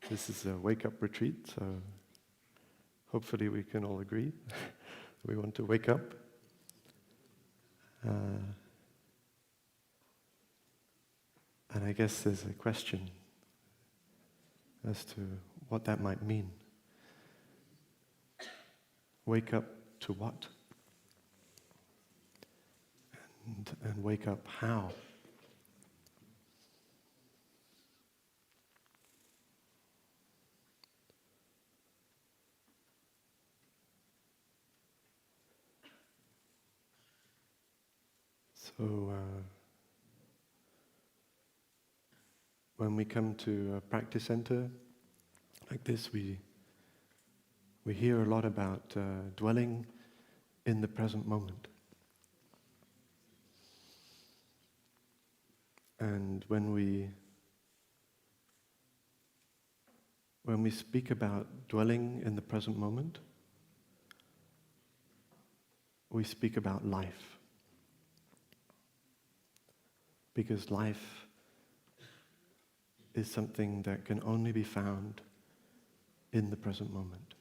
This is a wake-up retreat, so hopefully we can all agree we want to wake up. And I guess there's a question as to what that might mean. Wake up to what? And wake up how? So, when we come to a practice center like this, we hear a lot about dwelling in the present moment. And when we speak about dwelling in the present moment, we speak about life. Because life is something that can only be found in the present moment.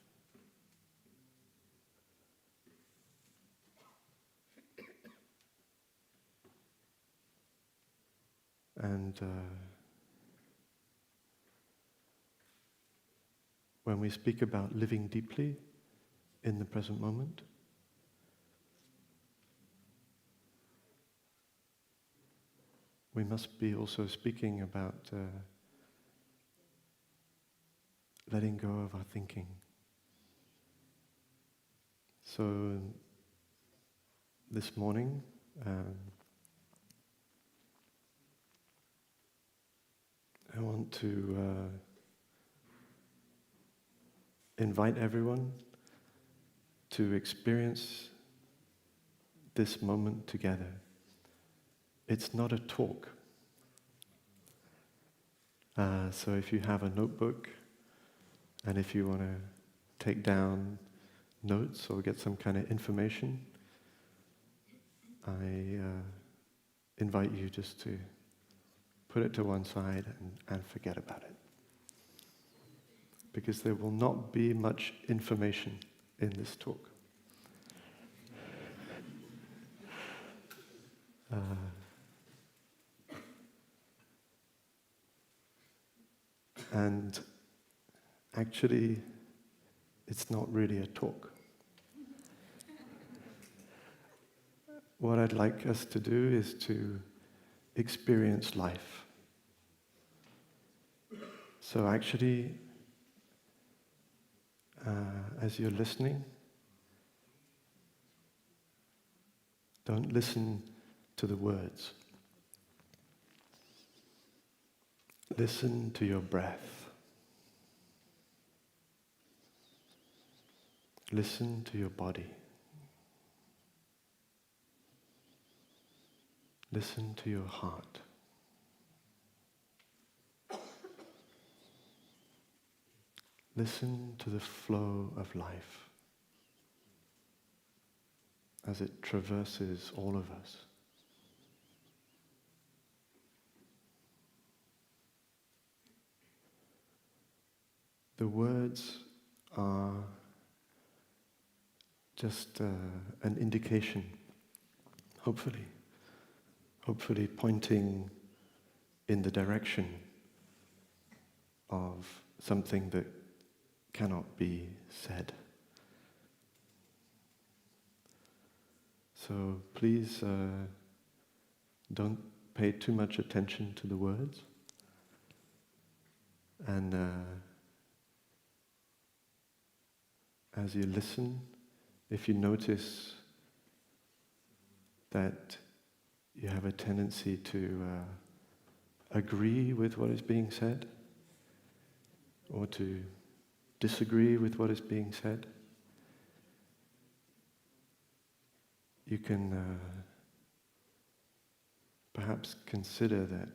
And when we speak about living deeply in the present moment, we must be also speaking about letting go of our thinking. So this morning, I want to invite everyone to experience this moment together. It's not a talk. So if you have a notebook, and if you want to take down notes or get some kind of information, I invite you just to put it to one side and forget about it. Because there will not be much information in this talk. And actually, it's not really a talk. What I'd like us to do is to experience life. So actually, as you're listening, don't listen to the words. Listen to your breath. Listen to your body. Listen to your heart. Listen to the flow of life as it traverses all of us. The words are just an indication, hopefully pointing in the direction of something that cannot be said. So please don't pay too much attention to the words, and as you listen, if you notice that you have a tendency to agree with what is being said, or to disagree with what is being said, you can perhaps consider that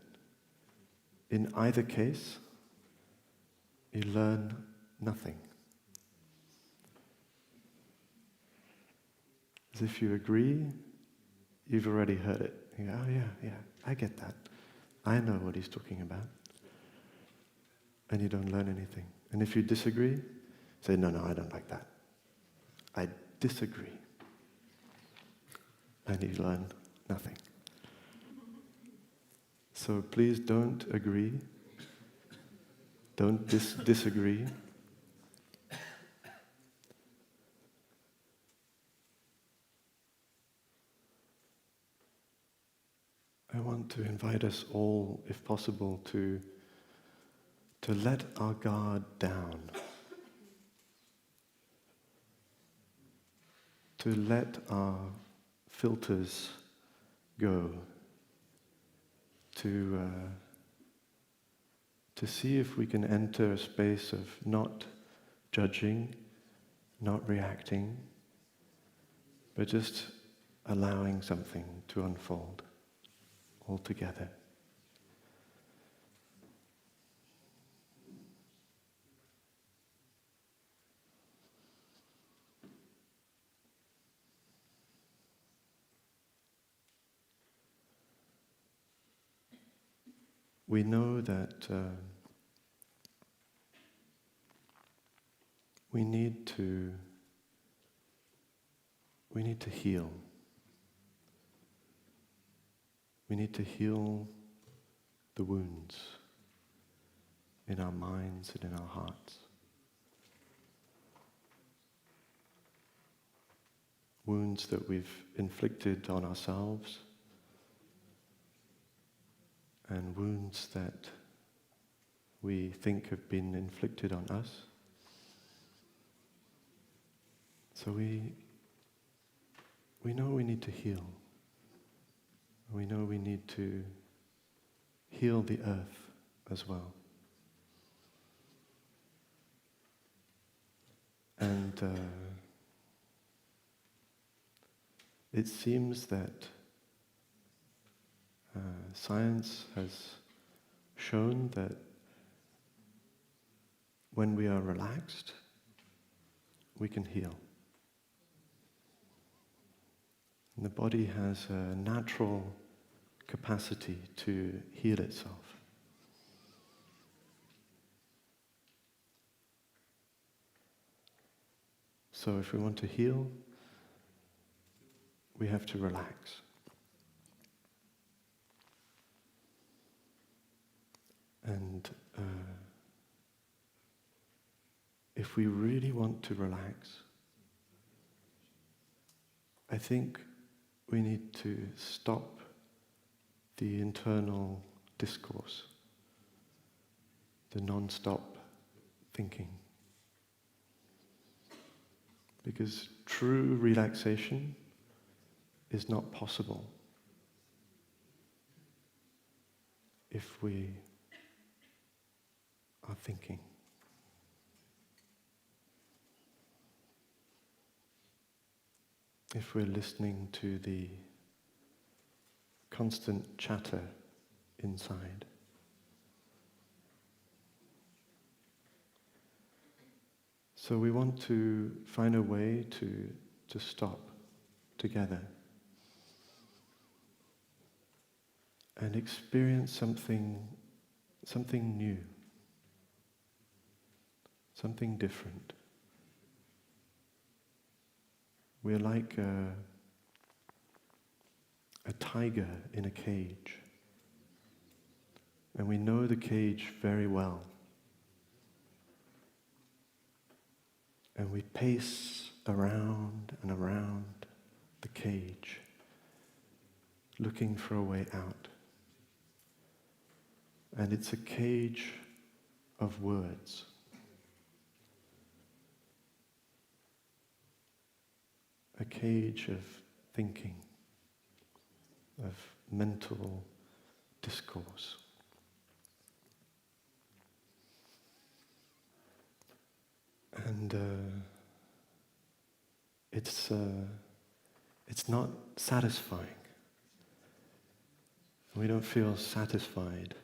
in either case, you learn nothing. As if you agree, you've already heard it. You go, oh yeah, I get that. I know what he's talking about. and you don't learn anything. And if you disagree, say, no, I don't like that. I disagree. And you learn nothing. So please don't agree. Don't disagree. I want to invite us all, if possible, to let our guard down. To let our filters go. To see if we can enter a space of not judging, not reacting, but just allowing something to unfold altogether. We know that we need to heal. We need to heal the wounds in our minds and in our hearts. Wounds that we've inflicted on ourselves, and wounds that we think have been inflicted on us. So we know we need to heal. We know we need to heal the earth as well. And it seems that science has shown that when we are relaxed, we can heal. And the body has a natural capacity to heal itself. So if we want to heal, we have to relax. And if we really want to relax, I think we need to stop the internal discourse, the non-stop thinking. Because true relaxation is not possible if we are thinking. If we're listening to the constant chatter inside. So we want to find a way to stop together and experience something new, something different. We're like a tiger in a cage, and we know the cage very well. And we pace around and around the cage, looking for a way out. And it's a cage of words. A cage of thinking, of mental discourse. And it's not satisfying. We don't feel satisfied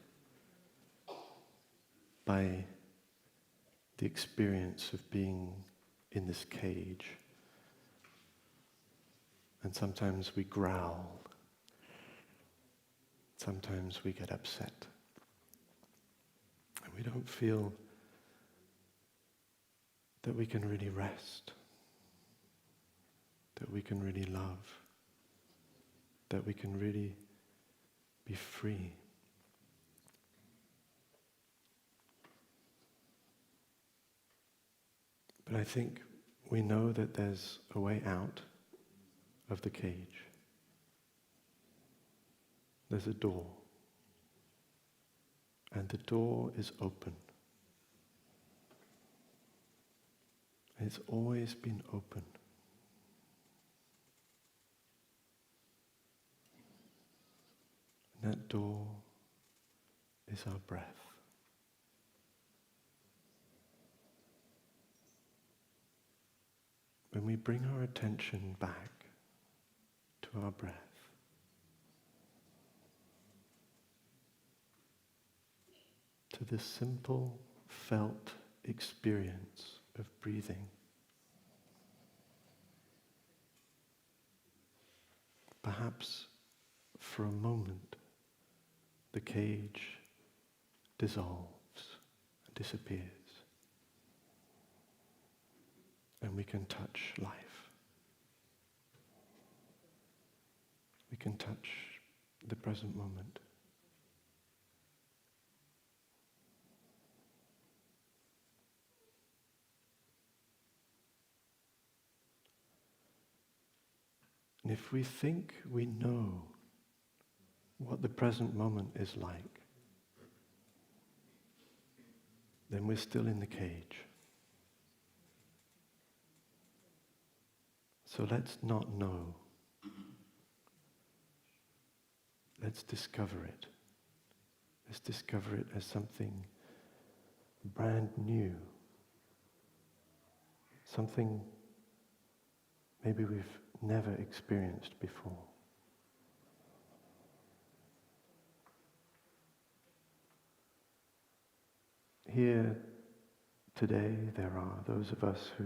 by the experience of being in this cage. And sometimes we growl. Sometimes we get upset. And we don't feel that we can really rest, that we can really love, that we can really be free. But I think we know that there's a way out of the cage. There's a door. And the door is open. It's always been open. And that door is our breath. When we bring our attention back to our breath, to the simple felt experience of breathing, perhaps for a moment the cage dissolves and disappears, and we can touch life. We can touch the present moment. And if we think we know what the present moment is like, then we're still in the cage. So let's not know. Let's discover it. Let's discover it as something brand new. Something maybe we've never experienced before. Here today there are those of us who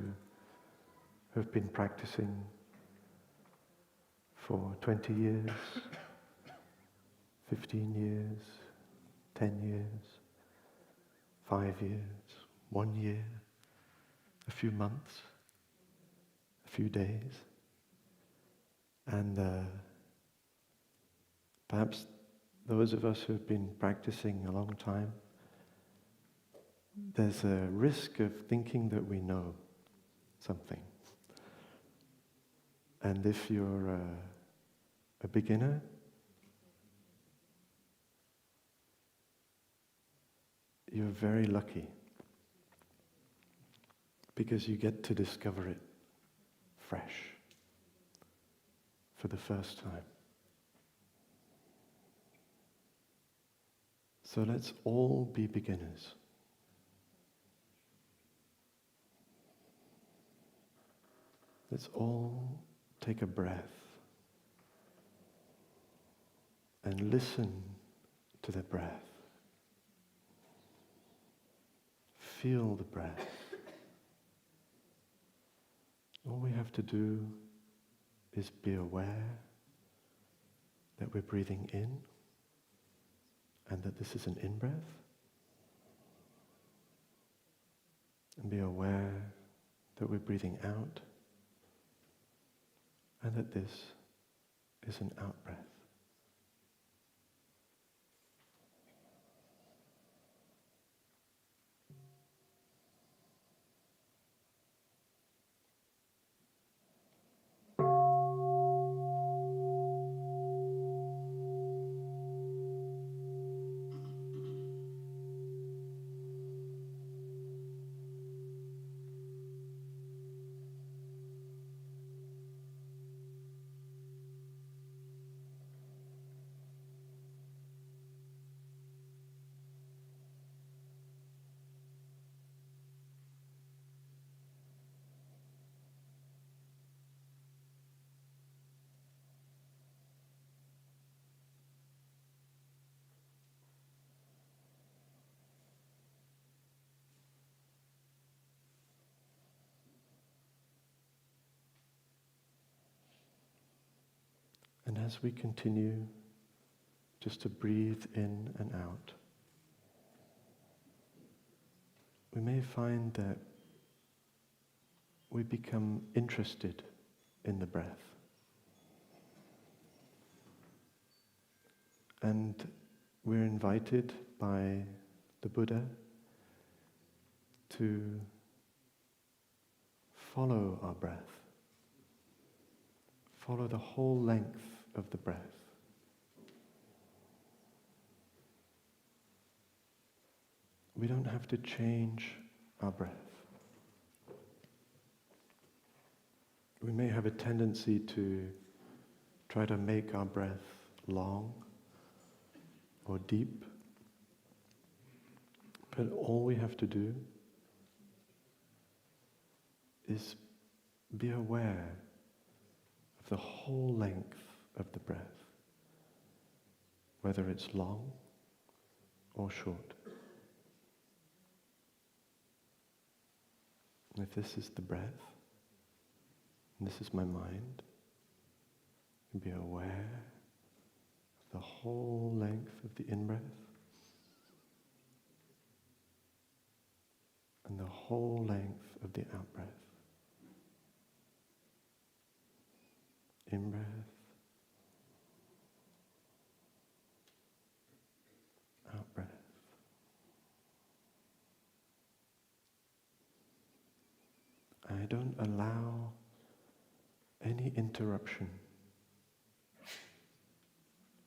have been practicing for 20 years, 15 years, 10 years, 5 years, 1 year, a few months, a few days. And perhaps those of us who have been practicing a long time, there's a risk of thinking that we know something. And if you're a beginner, you're very lucky because you get to discover it fresh for the first time. So let's all be beginners. Let's all take a breath and listen to the breath. Feel the breath. All we have to do is be aware that we're breathing in and that this is an in-breath, and be aware that we're breathing out and that this is an out-breath. And as we continue just to breathe in and out, we may find that we become interested in the breath. And we're invited by the Buddha to follow our breath. Follow the whole length of the breath. We don't have to change our breath. We may have a tendency to try to make our breath long or deep, but all we have to do is be aware of the whole length of the breath, whether it's long or short. And if this is the breath, and this is my mind, be aware of the whole length of the in-breath and the whole length of the out-breath. In-breath, out-breath. I don't allow any interruption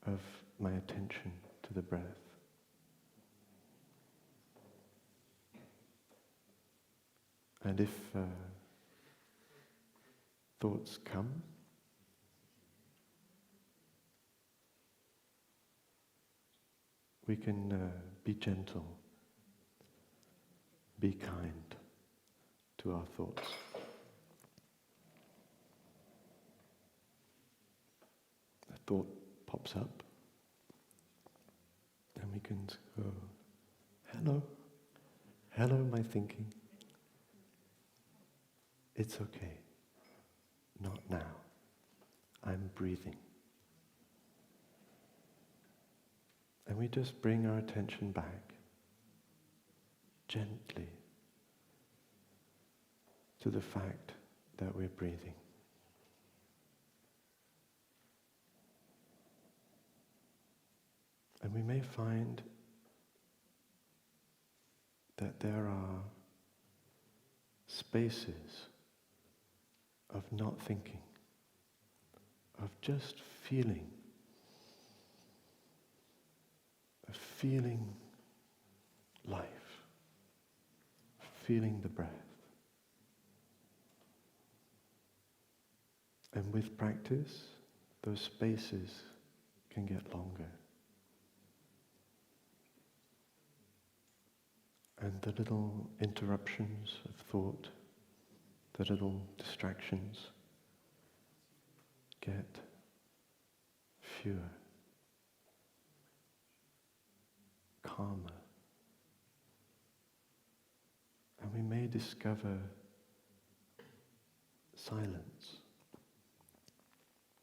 of my attention to the breath. And if thoughts come, we can be gentle, be kind to our thoughts. A thought pops up, and we can go, hello my thinking. It's okay, not now. I'm breathing. And we just bring our attention back, gently, to the fact that we're breathing. And we may find that there are spaces of not thinking, of just feeling, of feeling life, feeling the breath. And with practice, those spaces can get longer. And the little interruptions of thought, the little distractions get fewer, calmer. And we may discover silence.